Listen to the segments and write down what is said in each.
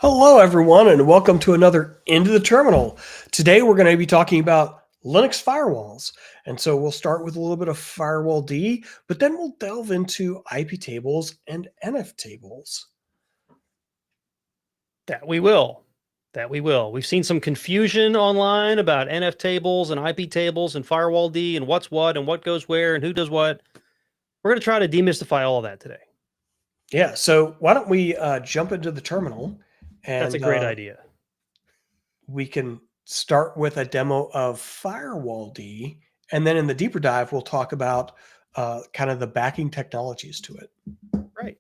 Hello, everyone, and welcome to another Into the Terminal. Today, we're going to be talking about Linux firewalls. And so we'll start with a little bit of Firewalld, but then we'll delve into Iptables and nftables. That we will. That we will. We've seen some confusion online about nftables and Iptables and Firewalld and what's what and what goes where and who does what. We're going to try to demystify all of that today. Yeah, so why don't we jump into the terminal That's a and great idea. we can start with a demo of Firewalld, and then in the deeper dive, we'll talk about kind of the backing technologies to it. Right.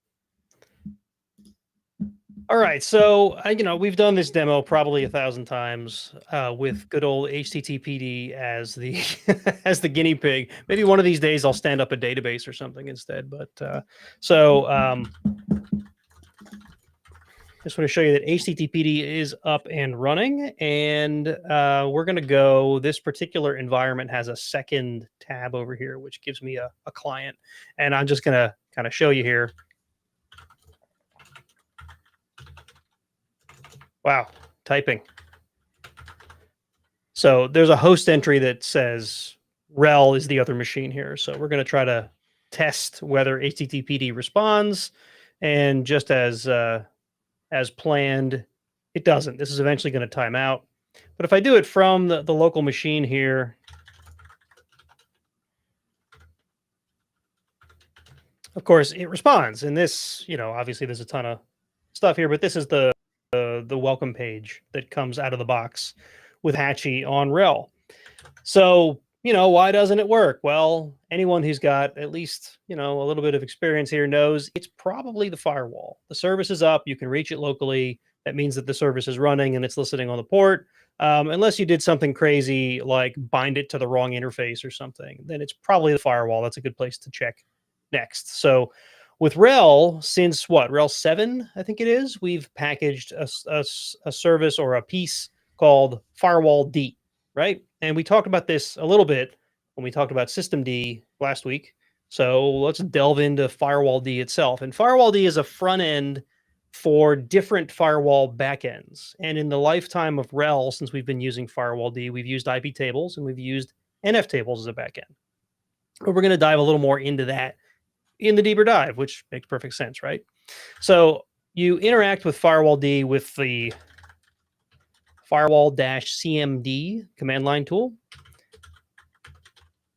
All right. So, we've done this demo probably 1,000 times with good old HTTPD as the as the guinea pig. Maybe one of these days I'll stand up a database or something instead. But just want to show you that HTTPD is up and running, and we're going to go. This particular environment has a second tab over here, which gives me a client, and I'm just going to kind of show you here. Wow, typing. So there's a host entry that says RHEL is the other machine here. So we're going to try to test whether HTTPD responds, and just as planned, it doesn't. This is eventually going to time out. But if I do it from the local machine here, of course, it responds. And this, obviously there's a ton of stuff here, but this is the welcome page that comes out of the box with Hatchie on RHEL. So, why doesn't it work? Well, anyone who's got at least, a little bit of experience here knows it's probably the firewall. The service is up. You can reach it locally. That means that the service is running and it's listening on the port. Unless you did something crazy like bind it to the wrong interface or something, then it's probably the firewall. That's a good place to check next. So with RHEL, since RHEL 7, I think it is, we've packaged a service or a piece called Firewalld, right? And we talked about this a little bit when we talked about systemd last week. So let's delve into Firewalld itself. And Firewalld is a front end for different firewall backends. And in the lifetime of RHEL, since we've been using Firewalld, we've used Iptables and we've used nftables as a backend. But we're going to dive a little more into that in the deeper dive, which makes perfect sense, right? So you interact with Firewalld with the firewall-cmd command line tool.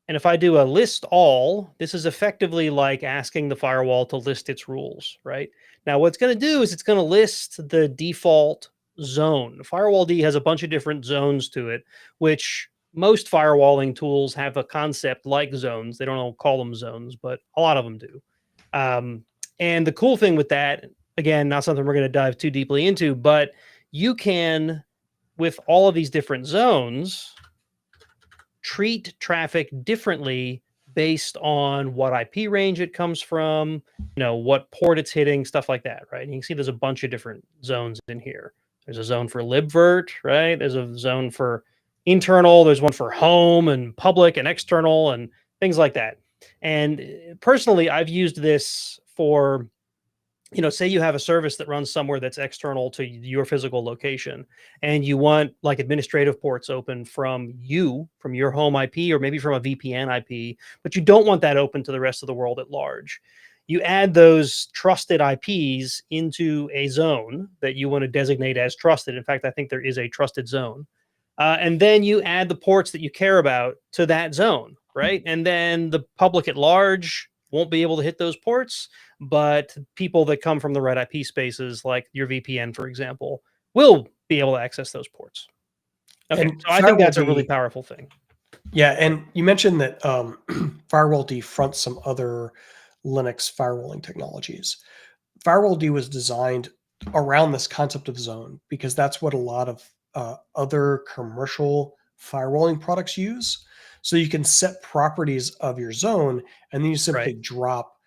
And if I do a list all, this is effectively like asking the firewall to list its rules, right? Now, what it's going to do is it's going to list the default zone. Firewalld has a bunch of different zones to it, which most firewalling tools have a concept like zones. They don't all call them zones, but a lot of them do. And the cool thing with that, again, not something we're going to dive too deeply into, but you can, with all of these different zones, treat traffic differently based on what IP range it comes from, what port it's hitting, stuff like that, right? And you can see there's a bunch of different zones in here. There's a zone for libvirt, right? There's a zone for internal. There's one for home and public and external and things like that. And personally, I've used this for, say you have a service that runs somewhere that's external to your physical location, and you want like administrative ports open from your home IP, or maybe from a VPN IP, but you don't want that open to the rest of the world at large. You add those trusted IPs into a zone that you want to designate as trusted. In fact, I think there is a trusted zone. And then you add the ports that you care about to that zone, right? And then the public at large won't be able to hit those ports, but people that come from the right IP spaces, like your VPN, for example, will be able to access those ports. Okay, And so I think that's a really powerful thing. Yeah, and you mentioned that Firewalld fronts some other Linux firewalling technologies. Firewalld was designed around this concept of zone because that's what a lot of other commercial firewalling products use. So you can set properties of your zone, and then you simply drop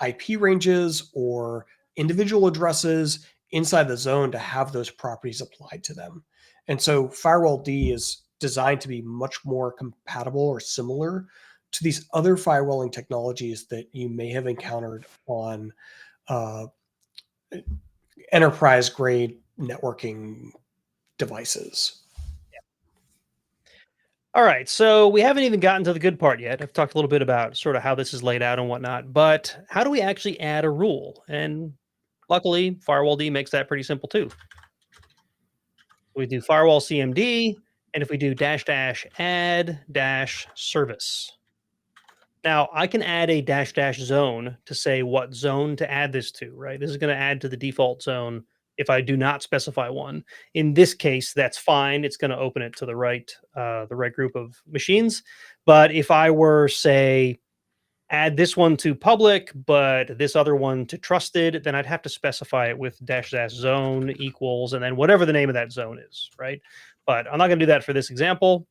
IP ranges or individual addresses inside the zone to have those properties applied to them. And so Firewalld is designed to be much more compatible or similar to these other firewalling technologies that you may have encountered on enterprise grade networking devices. All right, so we haven't even gotten to the good part yet. I've talked a little bit about sort of how this is laid out and whatnot, but how do we actually add a rule? And luckily, Firewalld makes that pretty simple too. We do firewall CMD, and if we do --add -service. Now, I can add a -- zone to say what zone to add this to, right? This is going to add to the default zone if I do not specify one. In this case, that's fine. It's going to open it to the right group of machines. But if I were, say, add this one to public, but this other one to trusted, then I'd have to specify it with -- zone equals, and then whatever the name of that zone is, right? But I'm not going to do that for this example.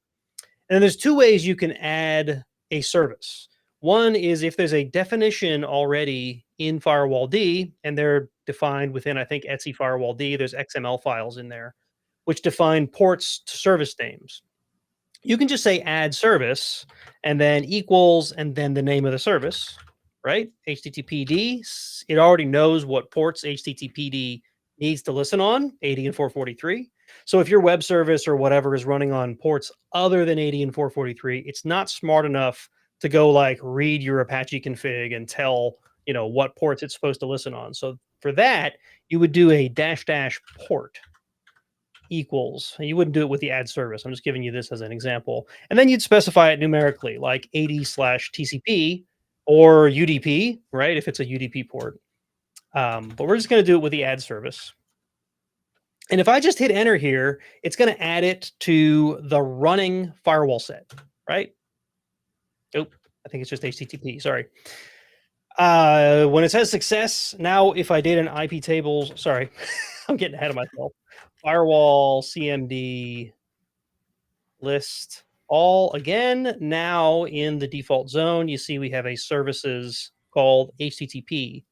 And then there's two ways you can add a service. One is if there's a definition already in Firewalld, and they're defined within, I think, Etsy Firewalld. There's XML files in there which define ports to service names. You can just say add service and then equals and then the name of the service, right? HTTPD. It already knows what ports HTTPD needs to listen on, 80 and 443. So if your web service or whatever is running on ports other than 80 and 443, it's not smart enough to go like read your Apache config and tell, what ports it's supposed to listen on. So for that, you would do a -- port equals. You wouldn't do it with the add service. I'm just giving you this as an example. And then you'd specify it numerically, like 80/TCP or UDP, right? If it's a UDP port. But we're just going to do it with the add service. And if I just hit enter here, it's going to add it to the running firewall set, right? Oh, I think it's just HTTP. Sorry. When it says success, now if I did an Iptables, sorry, I'm getting ahead of myself. Firewall CMD list all again. Now in the default zone, you see we have a services called HTTP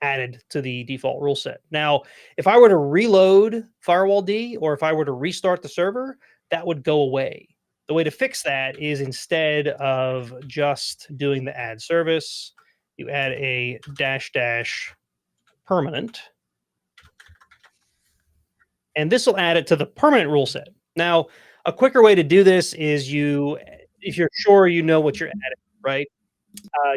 added to the default rule set. Now, if I were to reload Firewalld or if I were to restart the server, that would go away. The way to fix that is instead of just doing the add service, you add a -- permanent. And this will add it to the permanent rule set. Now, a quicker way to do this is if you're sure you know what you're adding, right?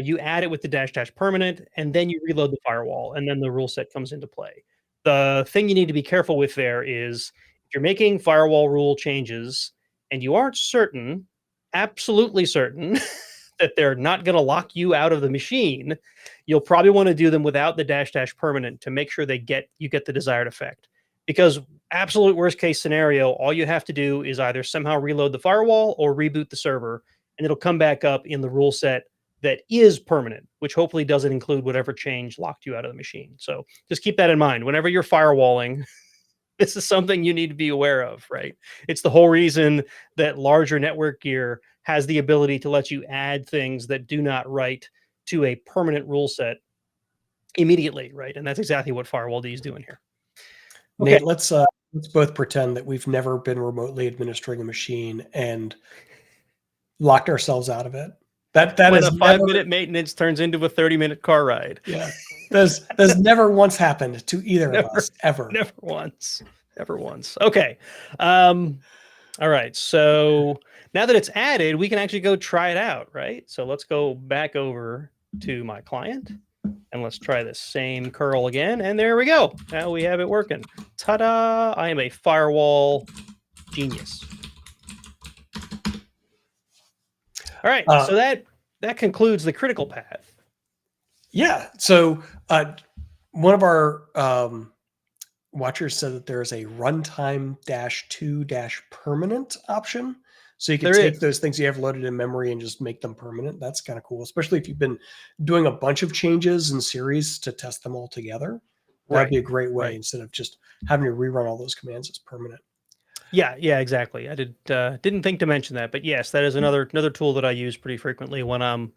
You add it with the -- permanent, and then you reload the firewall, and then the rule set comes into play. The thing you need to be careful with there is if you're making firewall rule changes and you aren't certain, absolutely certain, that they're not going to lock you out of the machine, you'll probably want to do them without the -- permanent to make sure you get the desired effect. Because absolute worst case scenario, all you have to do is either somehow reload the firewall or reboot the server, and it'll come back up in the rule set that is permanent, which hopefully doesn't include whatever change locked you out of the machine. So just keep that in mind. Whenever you're firewalling, this is something you need to be aware of, right? It's the whole reason that larger network gear has the ability to let you add things that do not write to a permanent rule set immediately, right? And that's exactly what Firewalld is doing here. Okay. Nate, let's both pretend that we've never been remotely administering a machine and locked ourselves out of it. That when is a 5-minute maintenance turns into a 30-minute car ride. Yeah, that's never once happened to either of us ever. Never once. Never once. Okay. All right. So now that it's added, we can actually go try it out, right? So let's go back over to my client and let's try the same curl again. And there we go. Now we have it working. Ta-da! I am a firewall genius. All right. So that concludes the critical path. Yeah. So one of our watchers said that there's a runtime -2 permanent option. So you can take those things you have loaded in memory and just make them permanent. That's kind of cool, especially if you've been doing a bunch of changes in series to test them all together. That'd be a great way instead of just having to rerun all those commands as permanent. Yeah, exactly. I didn't think to mention that, but yes, that is another tool that I use pretty frequently when I'm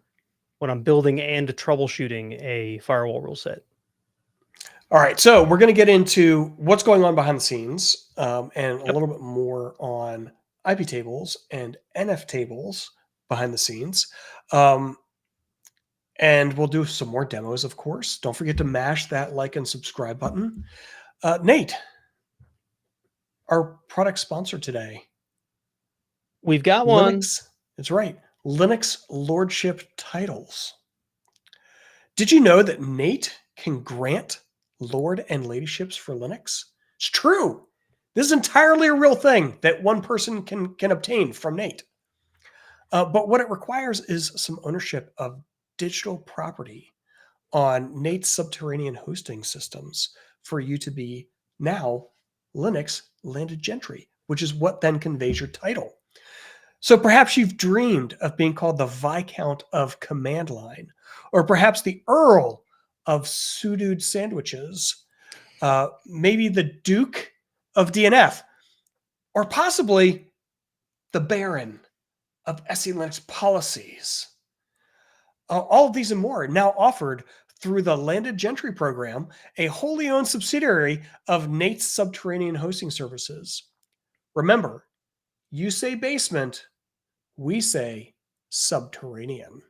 building and troubleshooting a firewall rule set. All right, so we're going to get into what's going on behind the scenes and a little bit more on Iptables and nftables behind the scenes. And we'll do some more demos, of course. Don't forget to mash that like and subscribe button. Nate, Our product sponsor today, We've got one. Linux. That's right. Linux Lordship Titles. Did you know that Nate can grant Lord and Ladyships for Linux? It's true. This is entirely a real thing that one person can obtain from Nate. But what it requires is some ownership of digital property on Nate's subterranean hosting systems for you to be now Linux landed gentry, which is what then conveys your title. So perhaps you've dreamed of being called the Viscount of Command Line, or perhaps the Earl of Sudoed Sandwiches, maybe the Duke of DNF, or possibly the Baron of SE Linux Policies. All of these and more now offered through the Landed Gentry program, a wholly owned subsidiary of Nate's Subterranean Hosting Services. Remember, you say basement, we say subterranean.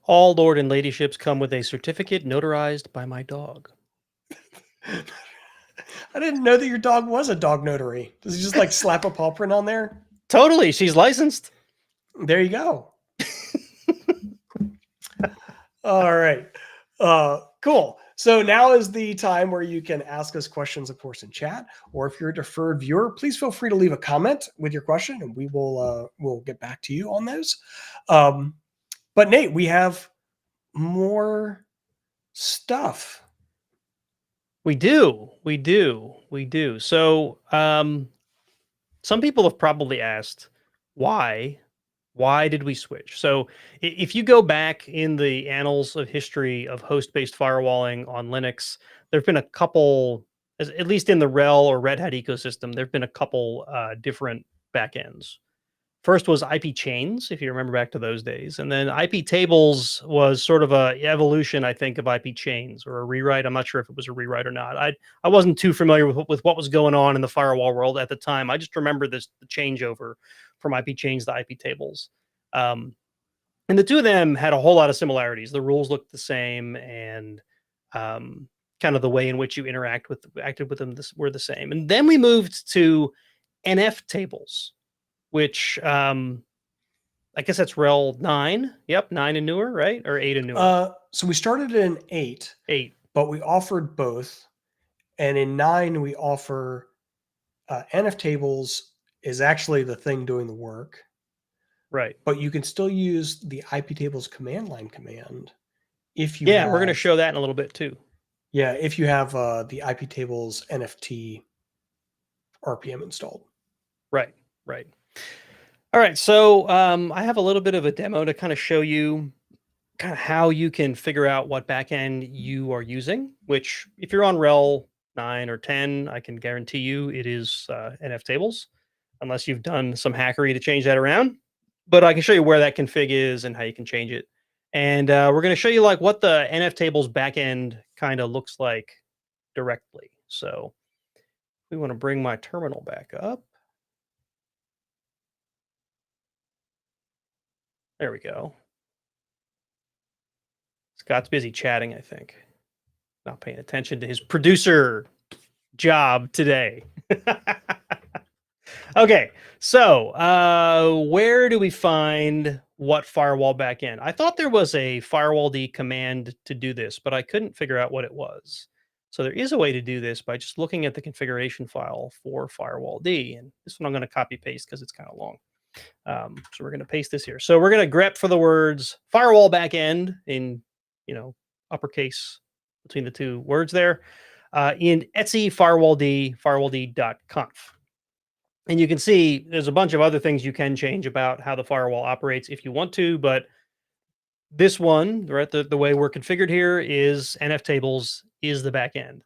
All Lord and Ladyships come with a certificate notarized by my dog. I didn't know that your dog was a dog notary. Does he just like slap a paw print on there? Totally. She's licensed. There you go. All right. Cool. So now is the time where you can ask us questions, of course, in chat, or if you're a deferred viewer, please feel free to leave a comment with your question, and we will we'll get back to you on those. But Nate, we have more stuff. We do. So some people have probably asked why did we switch? So if you go back in the annals of history of host-based firewalling on Linux, there've been a couple, at least in the RHEL or Red Hat ecosystem, there've been a couple different backends. First was IP chains, if you remember back to those days. And then Iptables was sort of a evolution, I think, of IP chains or a rewrite. I'm not sure if it was a rewrite or not. I wasn't too familiar with what was going on in the firewall world at the time. I just remember the changeover from IP chains to Iptables. And the two of them had a whole lot of similarities. The rules looked the same, and kind of the way in which you acted with them were the same. And then we moved to nftables, which I guess that's RHEL 9. Yep, 9 and newer, right? Or 8 and newer. So we started in 8. 8. But we offered both. And in 9, we offer nftables is actually the thing doing the work. Right. But you can still use the Iptables command line command if you we're going to show that in a little bit too. Yeah, if you have the Iptables NFT RPM installed. Right. All right, so I have a little bit of a demo to kind of show you kind of how you can figure out what backend you are using, which if you're on RHEL 9 or 10, I can guarantee you it is nftables, unless you've done some hackery to change that around. But I can show you where that config is and how you can change it. And we're going to show you like what the nftables backend kind of looks like directly. So we want to bring my terminal back up. There we go. Scott's busy chatting, I think. Not paying attention to his producer job today. Okay, so where do we find what firewall backend? I thought there was a firewalld command to do this, but I couldn't figure out what it was. So there is a way to do this by just looking at the configuration file for firewalld, and this one I'm going to copy paste because it's kind of long. So we're going to paste this here. So we're going to grep for the words firewall backend in, uppercase between the two words there, in etc firewalld.conf. And you can see there's a bunch of other things you can change about how the firewall operates if you want to, but this one, right, the way we're configured here is nftables is the backend.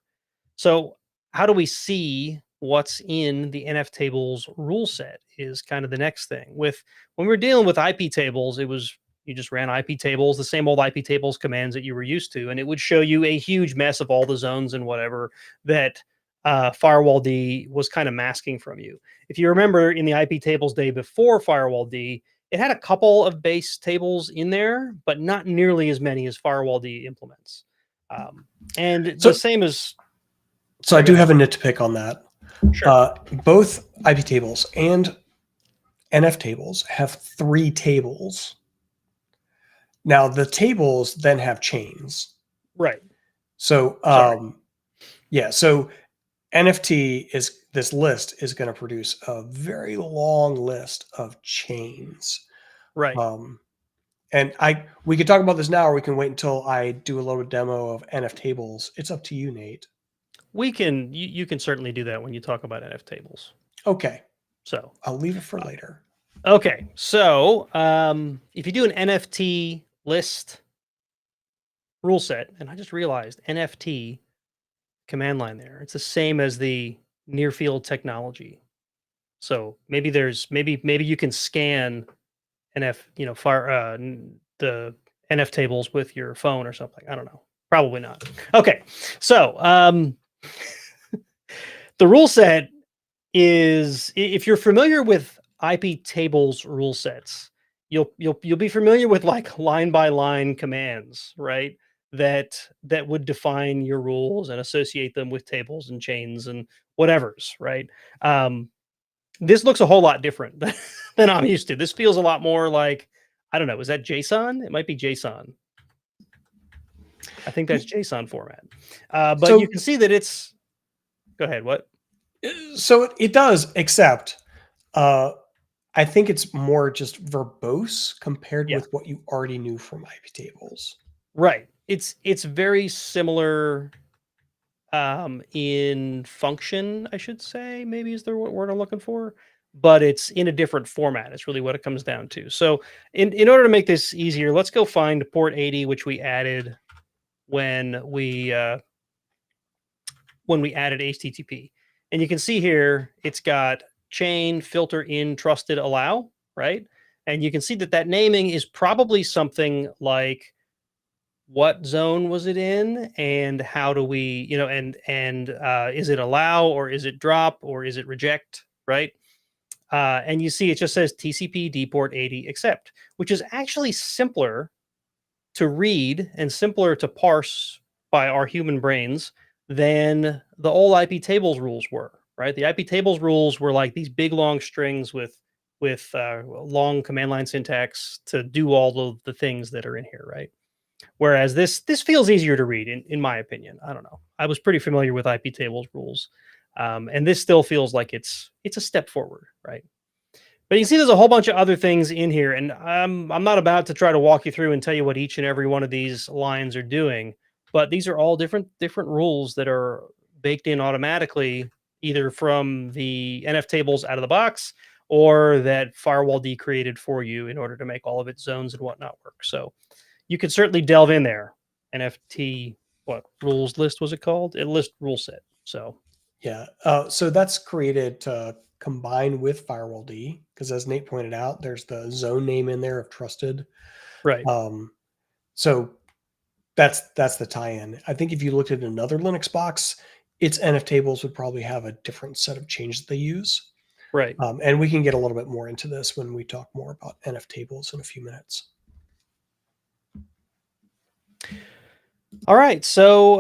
So how do we see what's in the nftables rule set is kind of the next thing. When we were dealing with Iptables, it was you just ran Iptables, the same old Iptables commands that you were used to, and it would show you a huge mess of all the zones and whatever that firewalld was kind of masking from you. If you remember in the Iptables day before firewalld, it had a couple of base tables in there, but not nearly as many as firewalld implements. And so, the same as So I do have a nit to pick on that. Sure. Both Iptables and nftables have 3 tables. Now the tables then have chains. Right. So Sorry. yeah, so NFT is this list is going to produce a very long list of chains. Right. And we could talk about this now, or we can wait until I do a little demo of nftables. It's up to you, Nate. You can certainly do that when you talk about nftables. Okay, So I'll leave it for later. okay, so if you do an NFT list rule set, and I just realized NFT command line there, it's the same as the near field technology. So maybe you can scan the NF tables with your phone or something. I don't know. Probably not. Okay, so the rule set is if you're familiar with Iptables rule sets, you'll be familiar with like line by line commands, right? That would define your rules and associate them with tables and chains and whatever's, right? This looks a whole lot different than I'm used to. This feels a lot more like, I don't know, is that JSON? It might be JSON. I think that's JSON format. But So you can see that it's. Go ahead. What? so it does, except I think it's more just verbose compared Yeah. with what you already knew from Iptables. Right. It's very similar in function, I should say, maybe is the word I'm looking for, but it's in a different format. It's really what it comes down to. So in order to make this easier, let's go find port 80, which we added when we added HTTP. And you can see here it's got chain, filter in, trusted, allow, right? And you can see that that naming is probably something like what zone was it in and how do we, and is it allow or is it drop or is it reject, right? And you see it just says TCP dport 80 accept, which is actually simpler to read and simpler to parse by our human brains than the old Iptables rules were, right? The Iptables rules were like these big long strings with long command line syntax to do all of the things that are in here, right? Whereas this feels easier to read, in my opinion. I don't know. I was pretty familiar with Iptables rules, and this still feels like it's a step forward, right? But you can see there's a whole bunch of other things in here, and I'm not about to try to walk you through and tell you what each and every one of these lines are doing. But these are all different rules that are baked in automatically, either from the NF tables out of the box or that Firewalld created for you in order to make all of its zones and whatnot work. So you could certainly delve in there. NFT, what rules list was it called? It list rule set. So Yeah. So that's created to combine with Firewall D, because as Nate pointed out, there's the zone name in there of trusted. right, So that's the tie-in. I think if you looked at another Linux box, its nftables would probably have a different set of changes they use. right. And we can get a little bit more into this when we talk more about nftables in a few minutes. All right. So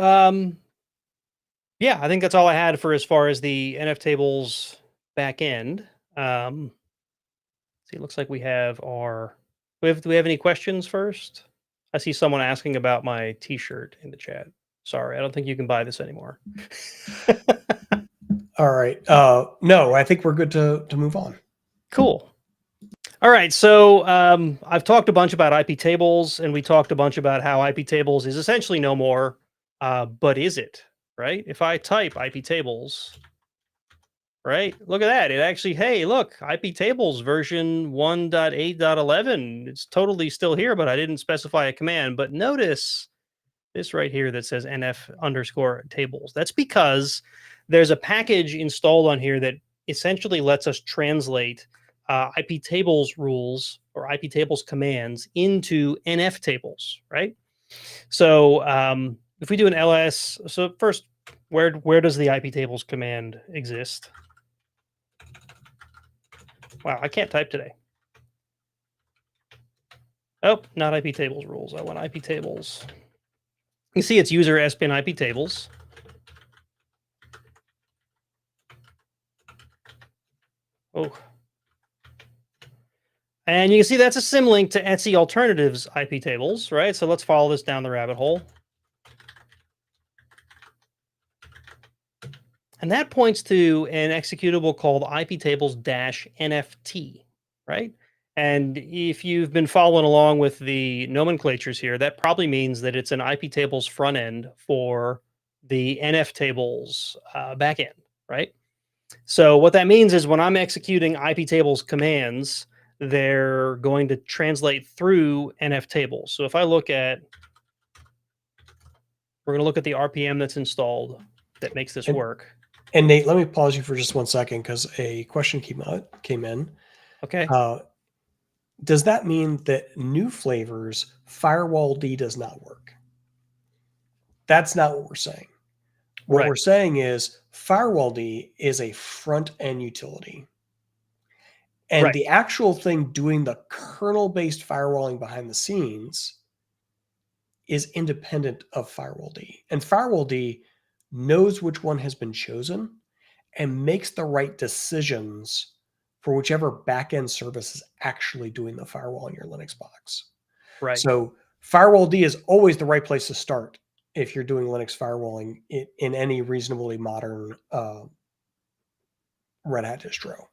yeah, I think that's all I had for as far as the NF tables back end. See, it looks like we have our. Do we have any questions first? I see someone asking about my T-shirt in the chat. Sorry, I don't think you can buy this anymore. All right. No, I think we're good to move on. Cool. All right, so I've talked a bunch about Iptables, and we talked a bunch about how Iptables is essentially no more. But is it, right? If I type Iptables, right? Look at that. It actually, hey, look, Iptables version 1.8.11. It's totally still here, but I didn't specify a command. But notice this right here that says nf_tables. That's because there's a package installed on here that essentially lets us translate Iptables rules or Iptables commands into NF tables, right? So if we do an ls, so first, where does the Iptables command exist? Wow, I can't type today. Oh, not Iptables rules. I want Iptables. You see it's user spin Iptables. Oh. And you can see that's a symlink to Etsy Alternatives Iptables, right? So let's follow this down the rabbit hole. And that points to an executable called iptables-nft, right? And if you've been following along with the nomenclatures here, that probably means that it's an iptables front end for the nftables back end, right? So what that means is when I'm executing iptables commands, they're going to translate through nftables. So if I look at, we're going to look at the RPM that's installed that makes this work. And Nate, let me pause you for just 1 second because a question came in. Okay. Does that mean that new flavors Firewalld does not work? That's not what we're saying. What we're saying is Firewalld is a front end utility. And the actual thing doing the kernel-based firewalling behind the scenes is independent of Firewalld. And Firewalld knows which one has been chosen and makes the right decisions for whichever backend service is actually doing the firewall in your Linux box. Right. So Firewalld is always the right place to start if you're doing Linux firewalling in any reasonably modern Red Hat distro.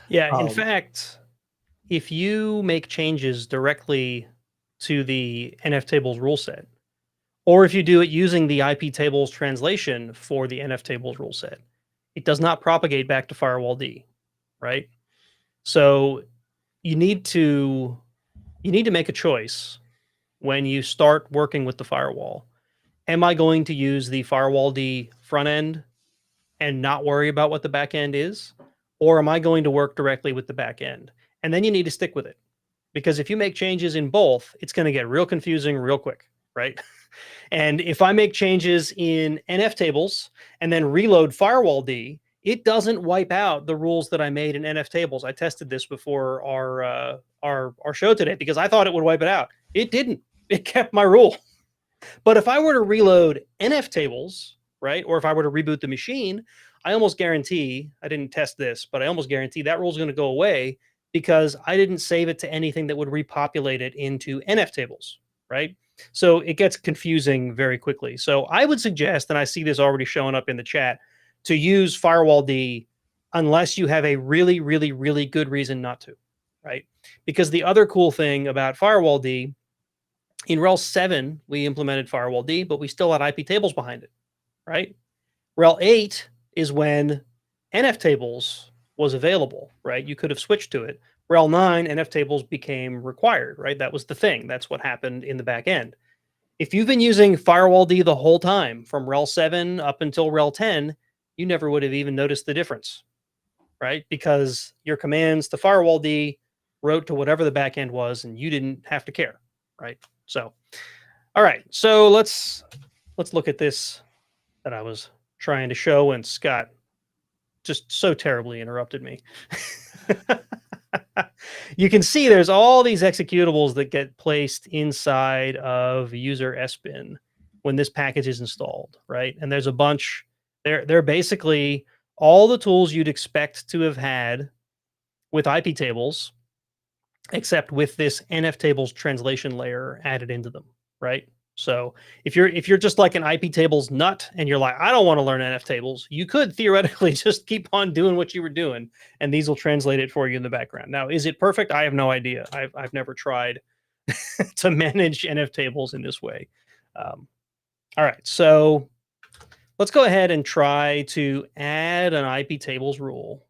Yeah, in fact, if you make changes directly to the nftables rule set, or if you do it using the iptables translation for the nftables rule set, it does not propagate back to Firewalld, right? So you need to make a choice when you start working with the firewall. Am I going to use the Firewalld front end and not worry about what the back end is? Or am I going to work directly with the back end? And then you need to stick with it. Because if you make changes in both, it's going to get real confusing real quick, right? And if I make changes in nftables and then reload Firewalld, it doesn't wipe out the rules that I made in nftables. I tested this before our show today because I thought it would wipe it out. It didn't. It kept my rule. But if I were to reload nftables, right, or if I were to reboot the machine, I almost guarantee, I didn't test this, but I almost guarantee that rule is going to go away because I didn't save it to anything that would repopulate it into nftables, right? So it gets confusing very quickly. So I would suggest, and I see this already showing up in the chat, to use Firewalld unless you have a really, really, really good reason not to, right? Because the other cool thing about Firewalld, in RHEL 7, we implemented Firewalld, but we still had Iptables behind it, right? RHEL 8 is when nftables was available, right? You could have switched to it. RHEL 9, nftables became required, right? That was the thing. That's what happened in the back end. If you've been using Firewalld the whole time, from RHEL 7 up until RHEL 10, you never would have even noticed the difference, right? Because your commands to Firewalld wrote to whatever the back end was, and you didn't have to care, right? So, all right. So let's look at this that I was trying to show, and Scott just so terribly interrupted me. You can see there's all these executables that get placed inside of user sbin when this package is installed, right? And there's a bunch. They're basically all the tools you'd expect to have had with Iptables, except with this nftables translation layer added into them, right? So if you're just like an Iptables nut and you're like, I don't want to learn nftables, you could theoretically just keep on doing what you were doing, and these will translate it for you in the background. Now, is it perfect? I have no idea. I've never tried to manage nftables in this way. All right, so let's go ahead and try to add an Iptables rule.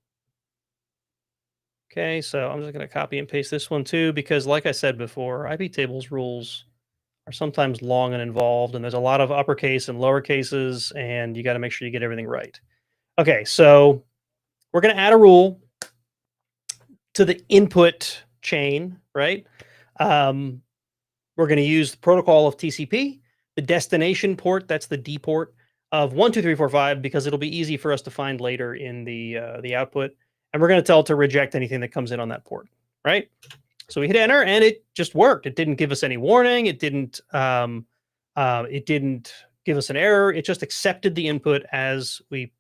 Okay, so I'm just going to copy and paste this one too, because like I said before, Iptables rules are sometimes long and involved, and there's a lot of uppercase and lower cases, and you got to make sure you get everything right. Okay, so we're going to add a rule to the input chain, right? We're going to use the protocol of TCP, the destination port, that's the D port of 12345, because it'll be easy for us to find later in the output. And we're going to tell it to reject anything that comes in on that port, right? So we hit enter, and it just worked. It didn't give us any warning. It didn't give us an error. It just accepted the input as we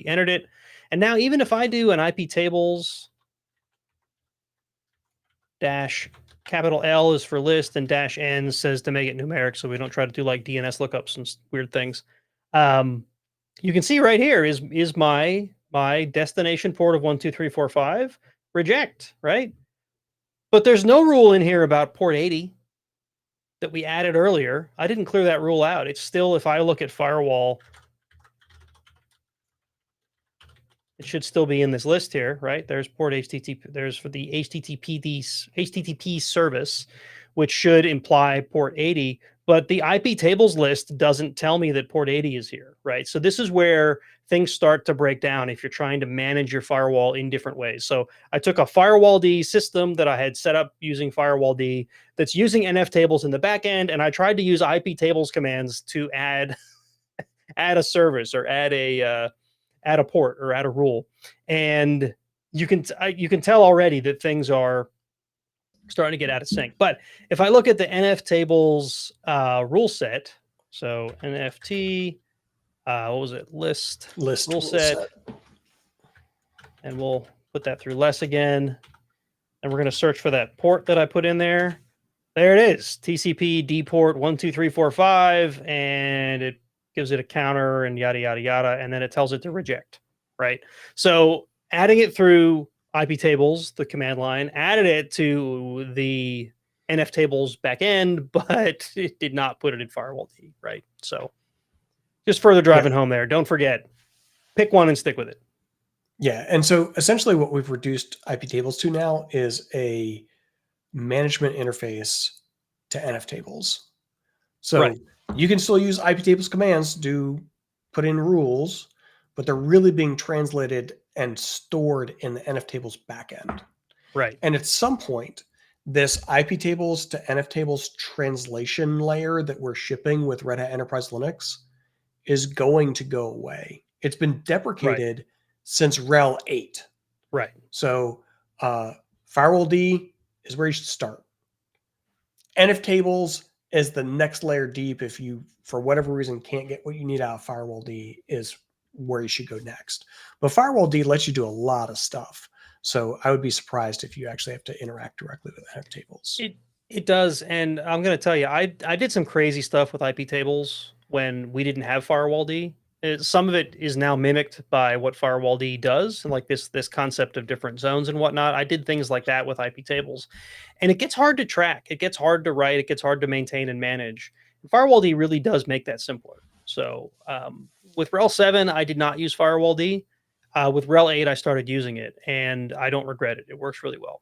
entered it. And now, even if I do an Iptables dash capital L is for list, and dash N says to make it numeric, so we don't try to do like DNS lookups and weird things. You can see right here is my destination port of 12345 reject, right? But there's no rule in here about port 80 that we added earlier. I didn't clear that rule out. It's still, if I look at firewall, it should still be in this list here, right? There's port HTTP. There's for the HTTP service, which should imply port 80. But the Iptables list doesn't tell me that port 80 is here, right? So this is where things start to break down if you're trying to manage your firewall in different ways. So I took a Firewalld system that I had set up using Firewalld that's using nftables in the back end, and I tried to use Iptables commands to add a service or add a port or add a rule, and you can tell already that things are starting to get out of sync. But if I look at the nftables rule set, so nft what was it, list rule set, and we'll put that through less again, and we're going to search for that port that I put in there. There it is, TCP D port 12345, and it gives it a counter and yada, yada, yada. And then it tells it to reject, right? So adding it through Iptables, the command line, added it to the nftables backend, but it did not put it in Firewalld, right? So just further driving home there. Don't forget, pick one and stick with it. Yeah. And so essentially what we've reduced Iptables to now is a management interface to nftables. So you can still use Iptables commands to put in rules, but they're really being translated and stored in the nftables backend. Right. And at some point, this Iptables to nftables translation layer that we're shipping with Red Hat Enterprise Linux is going to go away. It's been deprecated since RHEL 8. Right. So Firewalld is where you should start. nftables is the next layer deep. If you, for whatever reason, can't get what you need out of Firewalld, is where you should go next. But Firewalld lets you do a lot of stuff. So I would be surprised if you actually have to interact directly with nftables. It does. And I'm going to tell you, I did some crazy stuff with Iptables when we didn't have Firewalld. Some of it is now mimicked by what Firewalld does, and like this concept of different zones and whatnot. I did things like that with Iptables, and it gets hard to track. It gets hard to write. It gets hard to maintain and manage. And Firewalld really does make that simpler. So with RHEL 7, I did not use Firewalld. With RHEL 8, I started using it, and I don't regret it. It works really well.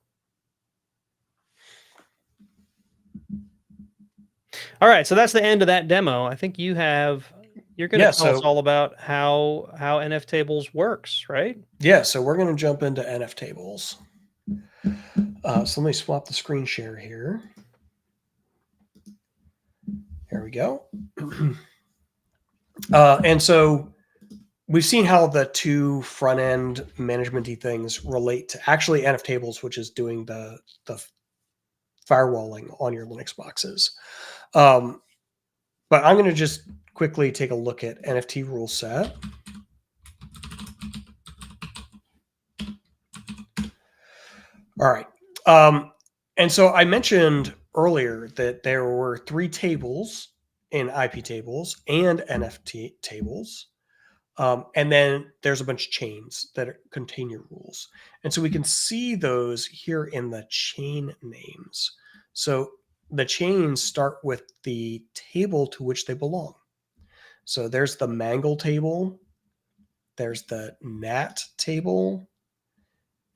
All right, so that's the end of that demo. I think you're going to tell us all about how nftables works, right? Yeah, so we're going to jump into nftables. So let me swap the screen share here. There we go. And so we've seen how the two front-end management-y things relate to actually nftables, which is doing the firewalling on your Linux boxes. But I'm going to just quickly take a look at NFT rule set. All right. And so I mentioned earlier that there were 3 tables in Iptables and nftables. And then there's a bunch of chains that contain your rules. And so we can see those here in the chain names. So the chains start with the table to which they belong. So there's the mangle table, there's the nat table,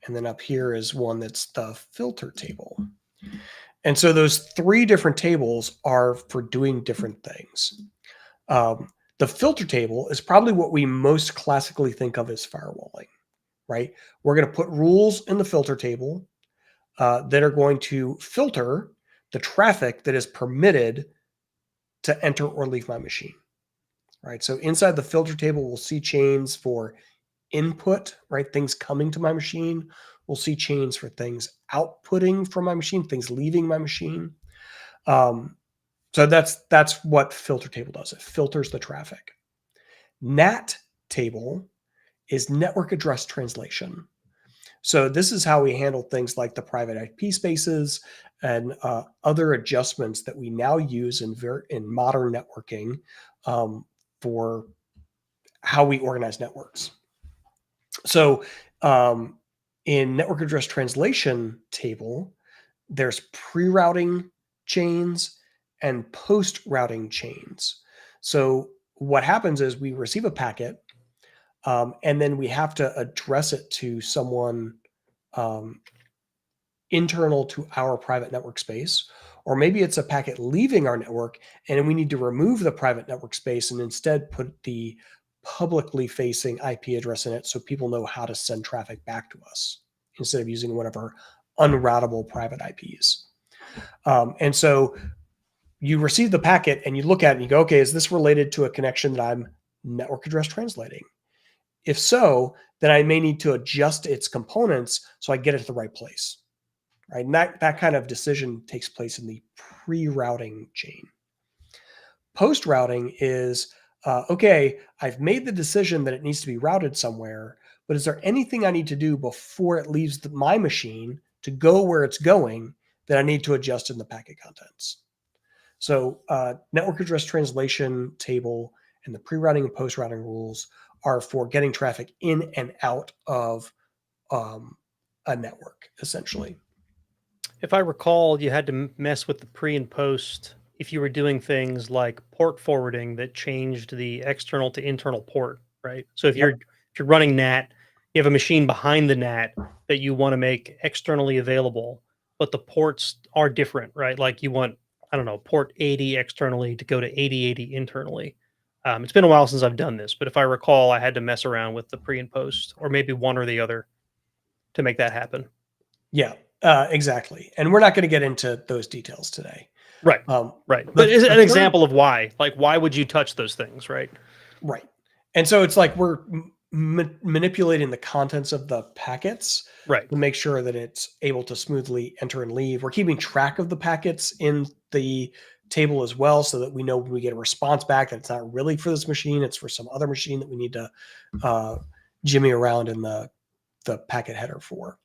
and then up here is one that's the filter table. And so those 3 different tables are for doing different things. The filter table is probably what we most classically think of as firewalling, right? We're going to put rules in the filter table that are going to filter the traffic that is permitted to enter or leave my machine, right? So inside the filter table, we'll see chains for input, right? Things coming to my machine. We'll see chains for things outputting from my machine, things leaving my machine. So that's what filter table does. It filters the traffic. Nat table is network address translation. So this is how we handle things like the private IP spaces and other adjustments that we now use in modern networking for how we organize networks. So in network address translation table, there's pre-routing chains and post-routing chains. So what happens is we receive a packet, and then we have to address it to someone internal to our private network space, or maybe it's a packet leaving our network and we need to remove the private network space and instead put the publicly facing IP address in it so people know how to send traffic back to us instead of using one of our unroutable private IPs. And so you receive the packet and you look at it and you go, okay, is this related to a connection that I'm network address translating? If so, then I may need to adjust its components so I get it to the right place. Right? And that kind of decision takes place in the pre-routing chain. Post-routing is, okay, I've made the decision that it needs to be routed somewhere, but is there anything I need to do before it leaves my machine to go where it's going that I need to adjust in the packet contents? So network address translation table and the pre-routing and post-routing rules are for getting traffic in and out of a network, essentially. If I recall, you had to mess with the pre and post if you were doing things like port forwarding that changed the external to internal port, right? So if you're running NAT, you have a machine behind the NAT that you want to make externally available, but the ports are different, right? Like you want, I don't know, port 80 externally to go to 8080 internally. It's been a while since I've done this, but if I recall, I had to mess around with the pre and post, or maybe one or the other, to make that happen. Yeah, exactly. And we're not going to get into those details today. Right. Right. But is an example of why? Like, why would you touch those things, right? Right. And so it's like we're manipulating the contents of the packets Right. to make sure that it's able to smoothly enter and leave. We're keeping track of the packets in the table as well so that we know when we get a response back that it's not really for this machine, it's for some other machine that we need to jimmy around in the packet header for.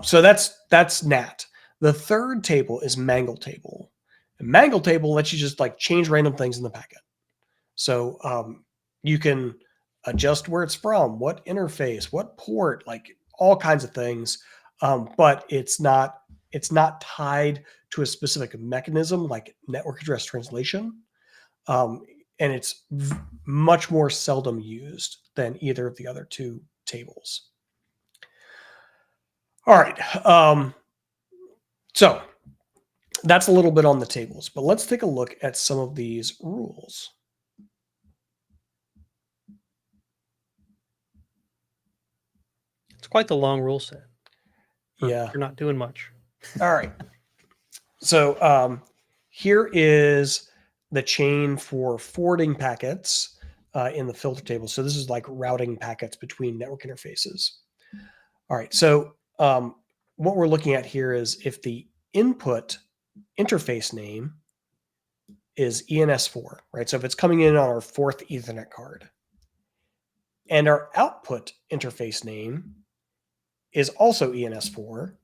So that's NAT. The third table is mangle table. And mangle table lets you just like change random things in the packet. So you can adjust where it's from, what interface, what port, like all kinds of things. But it's not tied to a specific mechanism like network address translation. And it's much more seldom used than either of the other two tables. All right. So that's a little bit on the tables, but let's take a look at some of these rules. It's quite the long rule set. Yeah. You're not doing much. All right. So here is the chain for forwarding packets in the filter table. So this is like routing packets between network interfaces. All right. So what we're looking at here is if the input interface name is ENS4, right? So if it's coming in on our fourth Ethernet card, and our output interface name is also ENS4,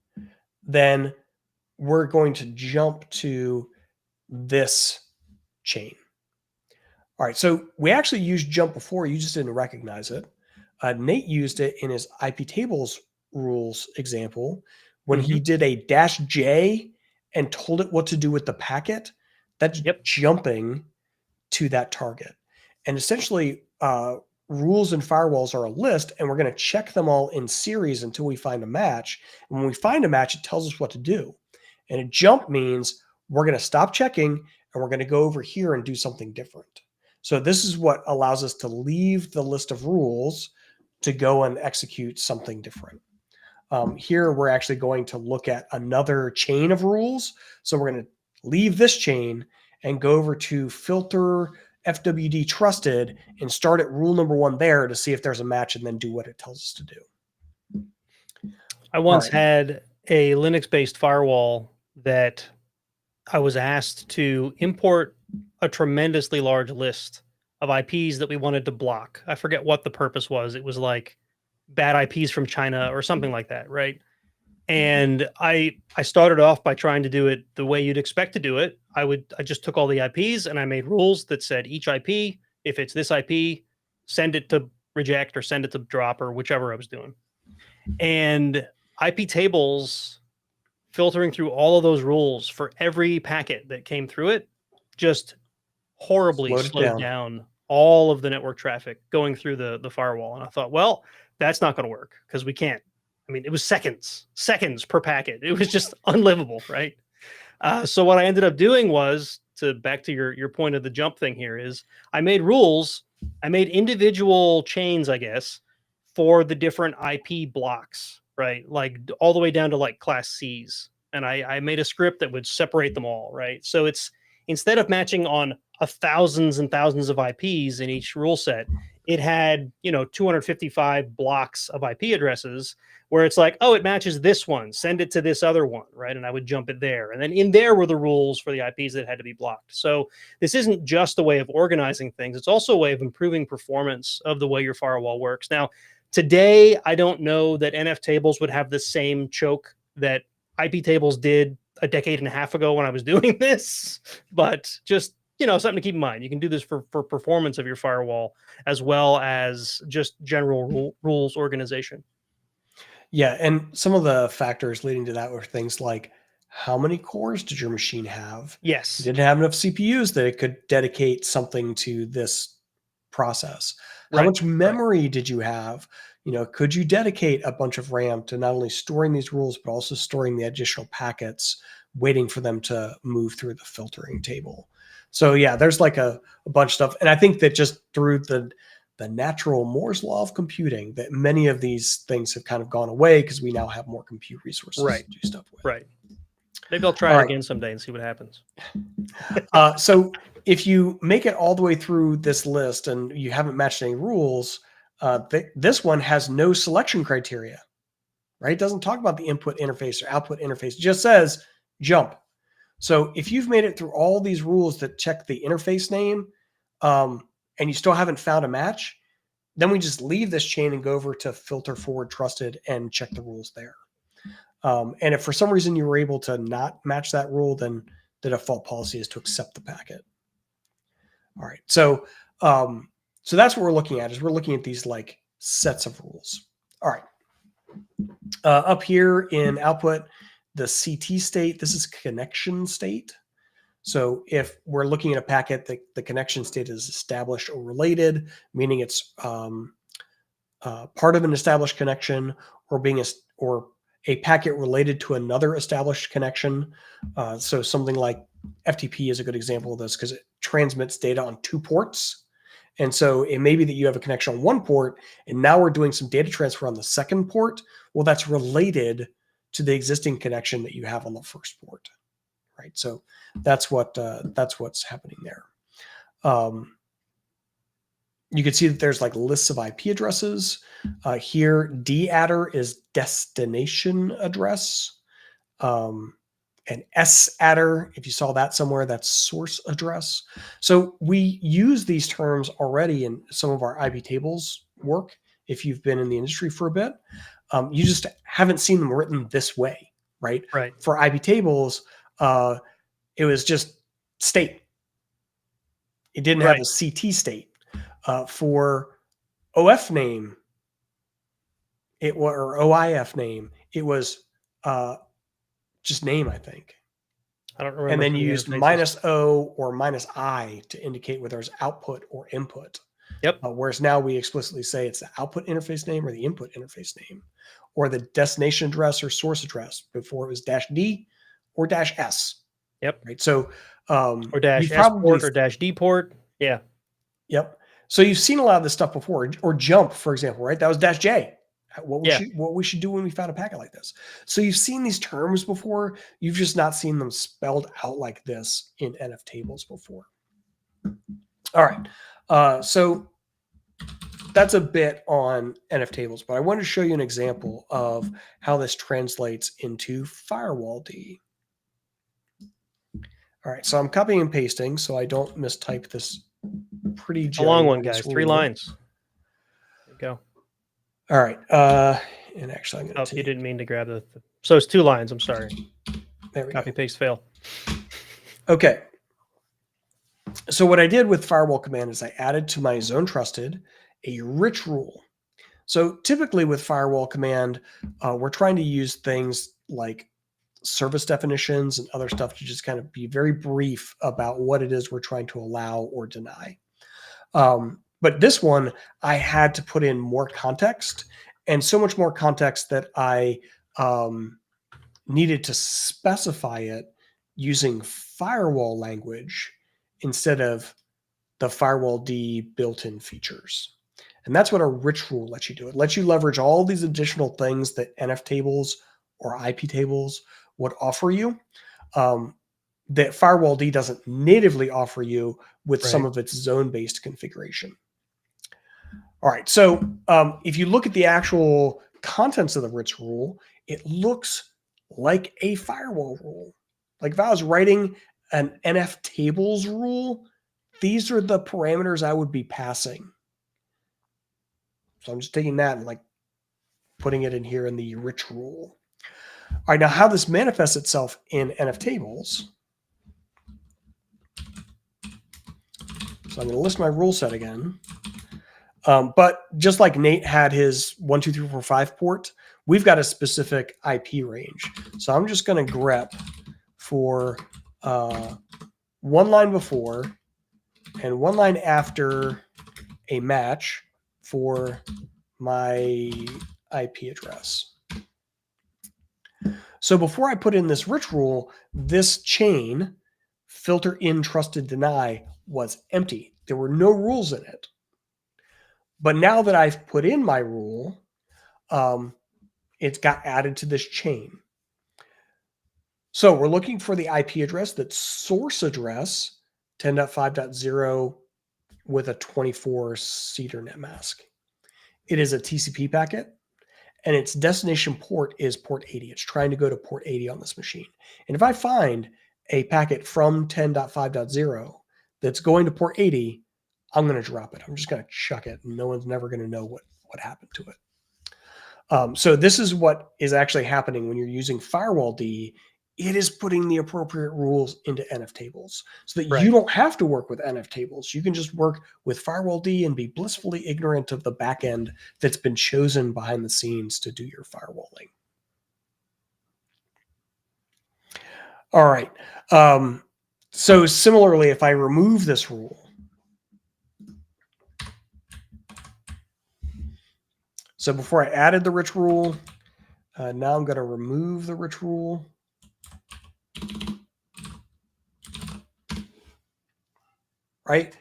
then we're going to jump to this chain. All right, so we actually used jump before, you just didn't recognize it. Nate used it in his Iptables rules example when he did a -J and told it what to do with the packet. That's jumping to that target. And essentially, rules and firewalls are a list, and we're going to check them all in series until we find a match. And when we find a match, it tells us what to do. And a jump means we're going to stop checking and we're going to go over here and do something different. So this is what allows us to leave the list of rules to go and execute something different. Here, we're actually going to look at another chain of rules. So we're going to leave this chain and go over to filter FWD trusted and start at rule number 1 there to see if there's a match and then do what it tells us to do. I once had a Linux-based firewall that I was asked to import a tremendously large list of IPs that we wanted to block. I forget what the purpose was. It was like bad IPs from China or something like that, right? And I started off by trying to do it the way you'd expect to do it. I just took all the IPs and I made rules that said each IP, if it's this IP, send it to reject or send it to drop or whichever I was doing. And Iptables filtering through all of those rules for every packet that came through it just horribly Slowed it slowed down. down all of the network traffic going through the firewall. And I thought, well, that's not going to work because we can't. I mean, it was seconds per packet. It was just unlivable, right? So what I ended up doing was to back to your point of the jump thing here is I made rules. I made individual chains, I guess, for the different IP blocks, right? Like all the way down to like class C's. And I made a script that would separate them all, right? So it's instead of matching on thousands and thousands of IPs in each rule set, it had 255 blocks of IP addresses where it's like, oh, it matches this one, send it to this other one, right? And I would jump it there. And then in there were the rules for the IPs that had to be blocked. So this isn't just a way of organizing things, it's also a way of improving performance of the way your firewall works. Now, today, I don't know that nftables would have the same choke that Iptables did a decade and a half ago when I was doing this, but just something to keep in mind. You can do this for performance of your firewall as well as just general rules organization. Yeah, and some of the factors leading to that were things like how many cores did your machine have? Yes. You didn't have enough CPUs that it could dedicate something to this process. How Right. much memory did you have? Could you dedicate a bunch of RAM to not only storing these rules, but also storing the additional packets, waiting for them to move through the filtering table? So yeah, there's like a bunch of stuff. And I think that just through the natural Moore's law of computing, that many of these things have kind of gone away because we now have more compute resources Right. to do stuff with. Right. Maybe I'll try it again someday and see what happens. So if you make it all the way through this list and you haven't matched any rules, this one has no selection criteria, right? It doesn't talk about the input interface or output interface. It just says jump. So if you've made it through all these rules that check the interface name, and you still haven't found a match, then we just leave this chain and go over to filter forward trusted and check the rules there. And if for some reason you were able to not match that rule, then the default policy is to accept the packet. All right. So that's what we're looking at, is we're looking at these like sets of rules. All right. Up here in output, the CT state, this is connection state. So if we're looking at a packet, the connection state is established or related, meaning it's part of an established connection, or a packet related to another established connection. So something like FTP is a good example of this because it transmits data on 2 ports. And so it may be that you have a connection on 1 port, and now we're doing some data transfer on the 2nd port. Well, that's related to the existing connection that you have on the 1st port. Right, so that's what's happening there. You can see that there's like lists of IP addresses. Here, DAdder is destination address, and SAdder, if you saw that somewhere, that's source address. So we use these terms already in some of our Iptables work. If you've been in the industry for a bit, you just haven't seen them written this way, right? Right. For Iptables, it was just state. It didn't have a CT state. For OF name, or OIF name, it was just name, I think. I don't remember. And then you used -O or -I to indicate whether it's output or input. Yep. Whereas now we explicitly say it's the output interface name or the input interface name, or the destination address or source address. Before it was -D or -S. Yep. Right. So or -S port or -D port. Yeah. Yep. So you've seen a lot of this stuff before, or jump, for example, right? That was -J. What we should do when we found a packet like this. So you've seen these terms before. You've just not seen them spelled out like this in nftables before. All right. So that's a bit on nftables, but I wanted to show you an example of how this translates into Firewalld. All right. So I'm copying and pasting so I don't mistype this pretty a long one, guys. 3 lines. There you go. All right. And actually, I'm going Oh, to you take. didn't mean to grab the. So it's 2 lines. I'm sorry. There we Copy go. paste fail. Okay. So what I did with firewall command is I added to my zone trusted a rich rule. So typically with firewall command, we're trying to use things like service definitions and other stuff to just kind of be very brief about what it is we're trying to allow or deny. But this one, I had to put in more context, and so much more context that I needed to specify it using firewall language instead of the firewall D built-in features. And that's what a rich rule lets you do. It lets you leverage all these additional things that nftables or iptables would offer you, that Firewall D doesn't natively offer you with some of its zone-based configuration. All right, so if you look at the actual contents of the rich rule, it looks like a firewall rule. Like if I was writing an nftables rule, these are the parameters I would be passing. So I'm just taking that and like putting it in here in the rich rule. All right, now how this manifests itself in nftables. So I'm going to list my rule set again. But just like Nate had his 1, 2, 3, 4, 5 port, we've got a specific IP range. So I'm just going to grep for one line before and one line after a match for my IP address. So before I put in this rich rule, this chain, filter in trusted deny, was empty. There were no rules in it. But now that I've put in my rule, it's got added to this chain. So we're looking for the IP address that's source address 10.5.0 with a 24 seeder net mask. It is a TCP packet, and its destination port is port 80. It's trying to go to port 80 on this machine. And if I find a packet from 10.5.0 that's going to port 80, I'm going to drop it. I'm just going to chuck it, and no one's never going to know what happened to it. So this is what is actually happening when you're using Firewall D. It is putting the appropriate rules into nftables so that you don't have to work with nftables. You can just work with Firewall D and be blissfully ignorant of the backend that's been chosen behind the scenes to do your firewalling. All right. So similarly, if I remove this rule, so before I added the rich rule, now I'm going to remove the rich rule. Right?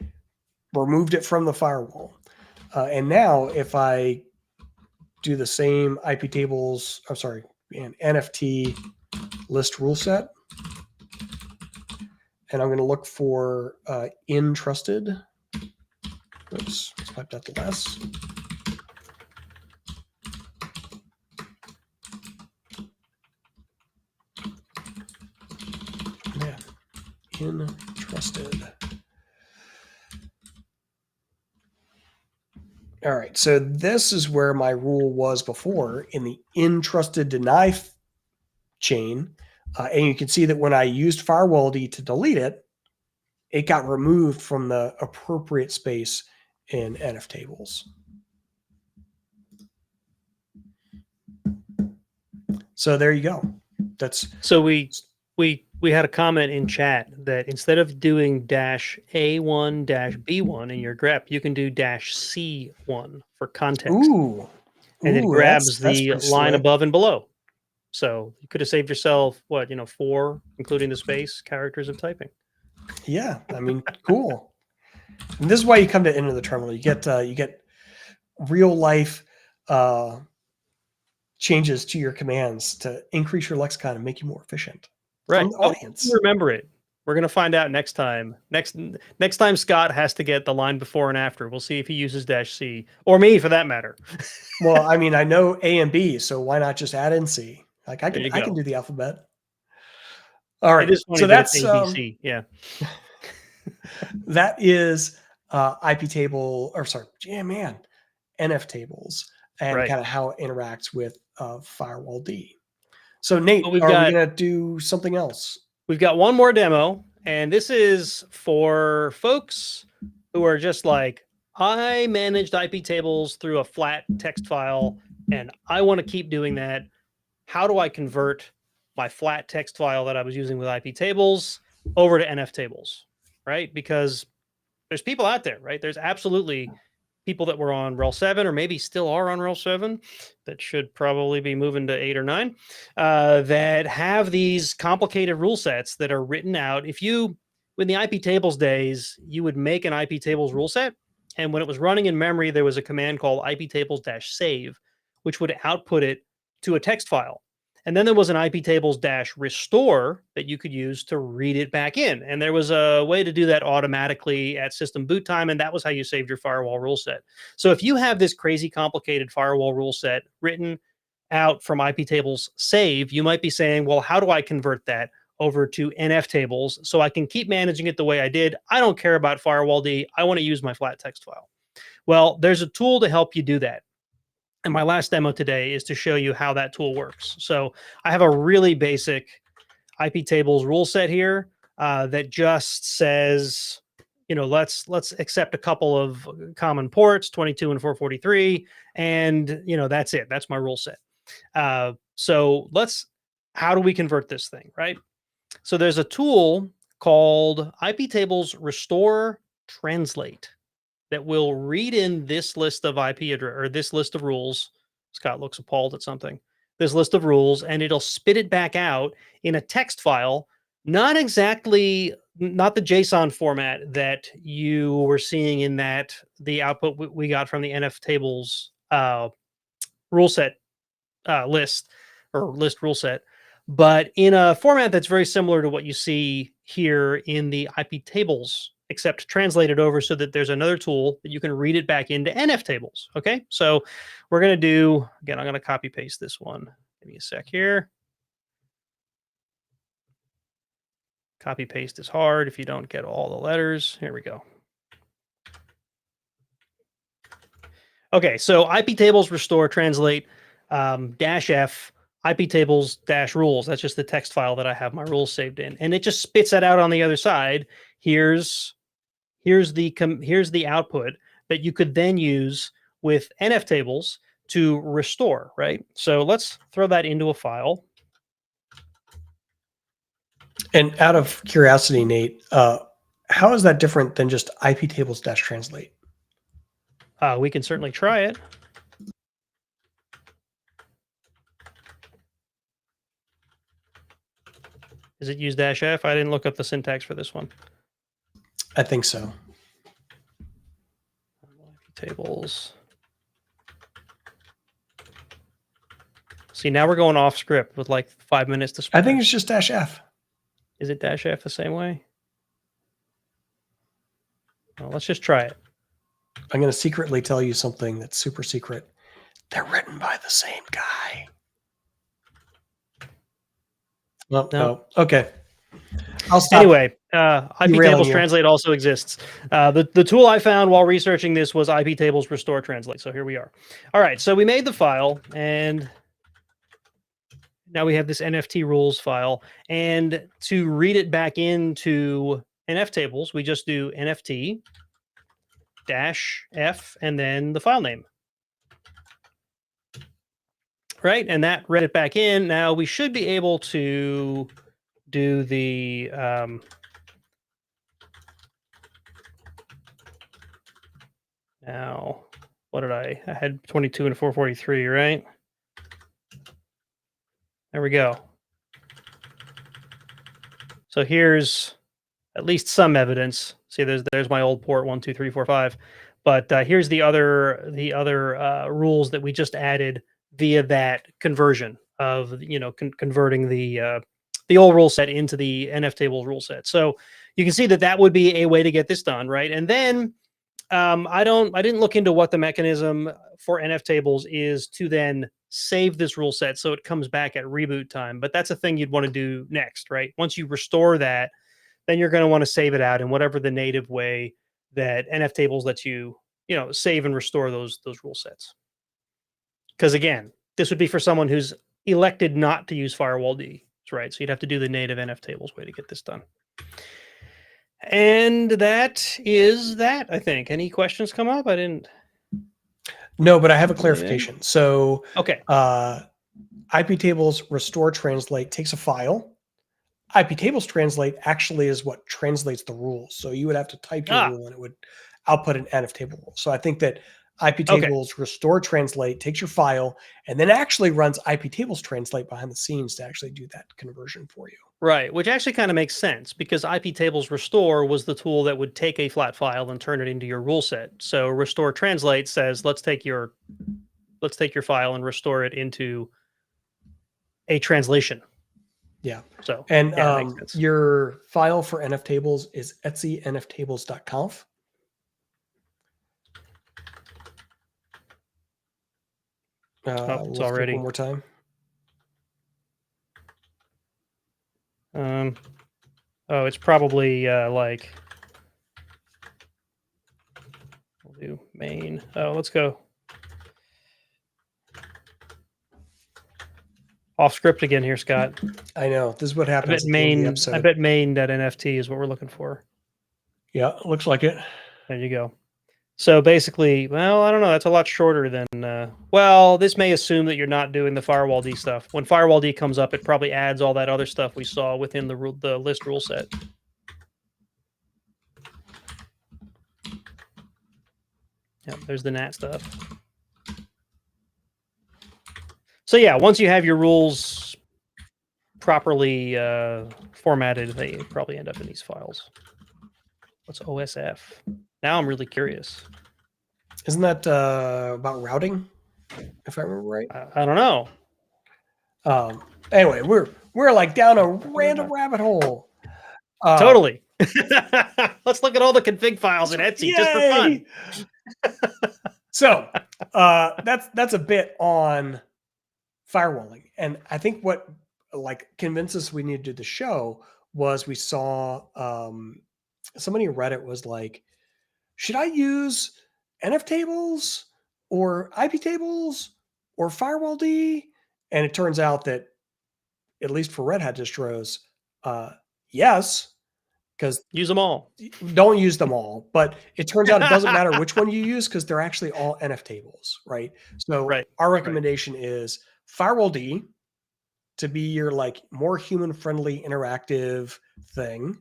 Removed it from the firewall. And now if I do the same Iptables, I'm sorry, and NFT list rule set, and I'm going to look for in trusted. Oops, let's pipe that to less. Yeah, in trusted. All right, so this is where my rule was before in the in trusted deny chain. And you can see that when I used Firewall D to delete it, it got removed from the appropriate space in nftables. So there you go. That's so we had a comment in chat that instead of doing -A1 -B1 in your grep, you can do -C1 for context. Ooh, and it grabs that's the pretty line slick. above and below. So you could have saved yourself 4, including the space, characters of typing. Yeah, I mean, cool. And this is why you come to Enter the Terminal. You get real life changes to your commands to increase your lexicon and make you more efficient. Right. From the audience. Remember it. We're gonna find out next time. Next time Scott has to get the line before and after. We'll see if he uses -C or me for that matter. Well, I mean, I know A and B, so why not just add in C? Like I There can you go. do the alphabet. All right. It is funny So that it's that's ABC. Yeah. that is Iptable, or sorry, yeah, man, nftables. and Right. kind of how it interacts with Firewalld. So Nate, But we've are we got going to do something else? We've got one more demo, and this is for folks who are just like, I managed IP tables through a flat text file, and I want to keep doing that. How do I convert my flat text file that I was using with IP tables over to nftables, right? Because there's people out there, right? There's absolutely people that were on RHEL 7 or maybe still are on RHEL 7 that should probably be moving to 8 or 9 that have these complicated rule sets that are written out. If you, in the IP tables days, you would make an IP tables rule set. And when it was running in memory, there was a command called iptables-save, which would output it to a text file. And then there was an iptables-restore that you could use to read it back in. And there was a way to do that automatically at system boot time. And that was how you saved your firewall rule set. So if you have this crazy complicated firewall rule set written out from iptables save, you might be saying, well, how do I convert that over to nftables so I can keep managing it the way I did? I don't care about Firewalld. I want to use my flat text file. Well, there's a tool to help you do that. And my last demo today is to show you how that tool works. So I have a really basic iptables rule set here that just says, let's accept a couple of common ports, 22 and 443, and that's it. That's my rule set. So how do we convert this thing, right? So there's a tool called iptables restore translate that will read in this list of IP address or this list of rules. Scott looks appalled at something. This list of rules, and it'll spit it back out in a text file, not the JSON format that you were seeing in the output we got from the nftables rule set list or list rule set, but in a format that's very similar to what you see here in the iptables, except translated over so that there's another tool that you can read it back into nftables. Okay, so we're going to do, again, I'm going to copy paste this one. Give me a sec here. Copy paste is hard if you don't get all the letters. Here we go. Okay, so iptables restore translate -f iptables-rules. That's just the text file that I have my rules saved in, and it just spits that out on the other side. Here's the output that you could then use with nftables to restore, right? So let's throw that into a file. And out of curiosity, Nate, how is that different than just iptables-translate? We can certainly try it. Is it use -f? I didn't look up the syntax for this one. I think so. Tables. See, now we're going off script with like 5 minutes to spare. I think it's just -f. Is it -f the same way? Well, let's just try it. I'm going to secretly tell you something that's super secret. They're written by the same guy. Well, no. Okay. I'll stop. Anyway, iptables translate also exists. The tool I found while researching this was iptables restore translate. So here we are. All right, so we made the file, and now we have this nft rules file. And to read it back into nftables, we just do nft -f and then the file name. Right, and that read it back in. Now we should be able to do the now what did I had 22 and 443, right? There we go. So here's at least some evidence. See, there's my old port 1, 2, 3, 4, 5. But here's the other rules that we just added via that conversion of converting the old rule set into the nftables rule set. So you can see that would be a way to get this done, right? And then I didn't look into what the mechanism for nftables is to then save this rule set so it comes back at reboot time. But that's a thing you'd want to do next, right? Once you restore that, then you're going to want to save it out in whatever the native way that nftables lets you, save and restore those rule sets. Because again, this would be for someone who's elected not to use Firewalld, right? So you'd have to do the native nftables way to get this done. And that is that, I think. Any questions come up? I didn't. No, but I have a clarification. So, okay. Iptables restore translate takes a file. Iptables translate actually is what translates the rules. So you would have to type your rule and it would output an nftable rule. So I think that Iptables restore translate takes your file and then actually runs Iptables translate behind the scenes to actually do that conversion for you. Right, which actually kind of makes sense because Iptables restore was the tool that would take a flat file and turn it into your rule set. So restore translate says let's take your file and restore it into a translation. Yeah. So and makes sense. Your file for nftables is etsy nftables.conf. It's already one more time. It's probably like we'll do main. Oh, let's go off script again here, Scott. I know this is what happens. I bet main.nft is what we're looking for. Yeah, looks like it. There you go. So basically, well, I don't know. That's a lot shorter than. Well, this may assume that you're not doing the Firewalld stuff. When Firewalld comes up, it probably adds all that other stuff we saw within the list rule set. Yeah, there's the NAT stuff. So yeah, once you have your rules properly formatted, they probably end up in these files. What's OSF? Now I'm really curious. Isn't that about routing? If I remember right. I don't know. Anyway, we're like down a random rabbit hole. Totally. Let's look at all the config files in Etsy just for fun. So that's a bit on firewalling, and I think what like convinced us we needed to do the show was we saw somebody on Reddit was like, should I use nftables or Iptables or Firewalld? And it turns out that at least for Red Hat distros, yes, because use them all. Don't use them all, but it turns out it doesn't matter which one you use because they're actually all nftables, right? So our recommendation is Firewalld to be your like more human-friendly interactive thing,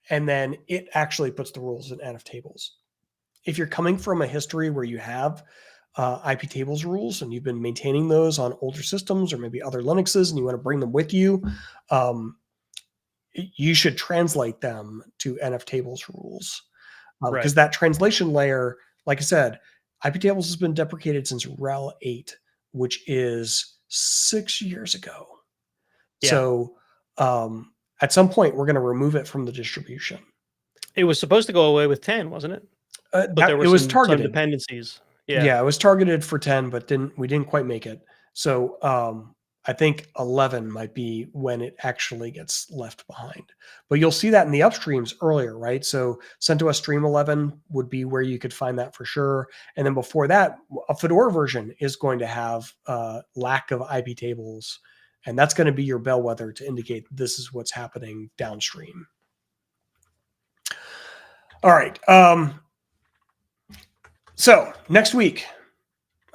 and then it actually puts the rules in nftables. If you're coming from a history where you have Iptables rules and you've been maintaining those on older systems or maybe other Linuxes and you want to bring them with you, you should translate them to nftables rules because that translation layer, like I said, Iptables has been deprecated since RHEL 8, which is 6 years ago. Yeah. So at some point, we're going to remove it from the distribution. It was supposed to go away with 10, wasn't it? But there were some dependencies. Yeah, it was targeted for 10, but we didn't quite make it. So I think 11 might be when it actually gets left behind. But you'll see that in the upstreams earlier, right? So CentOS Stream 11 would be where you could find that for sure. And then before that, a Fedora version is going to have lack of Iptables. And that's going to be your bellwether to indicate this is what's happening downstream. All right. So next week,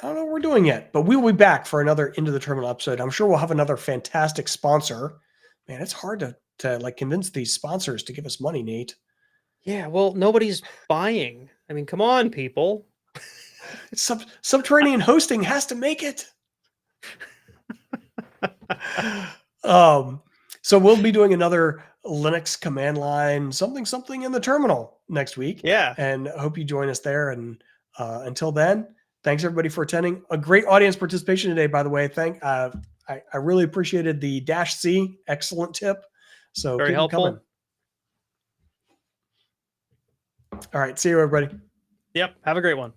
I don't know what we're doing yet, but we will be back for another Into the Terminal episode. I'm sure we'll have another fantastic sponsor. Man, it's hard to like convince these sponsors to give us money, Nate. Yeah, well, nobody's buying. I mean, come on, people. Subterranean hosting has to make it. So we'll be doing another Linux command line, something in the terminal next week. Yeah. And I hope you join us there. And until then, thanks everybody for attending. A great audience participation today, by the way. I really appreciated the -C. Excellent tip. So very keep helpful. Coming. All right. See you, everybody. Yep. Have a great one.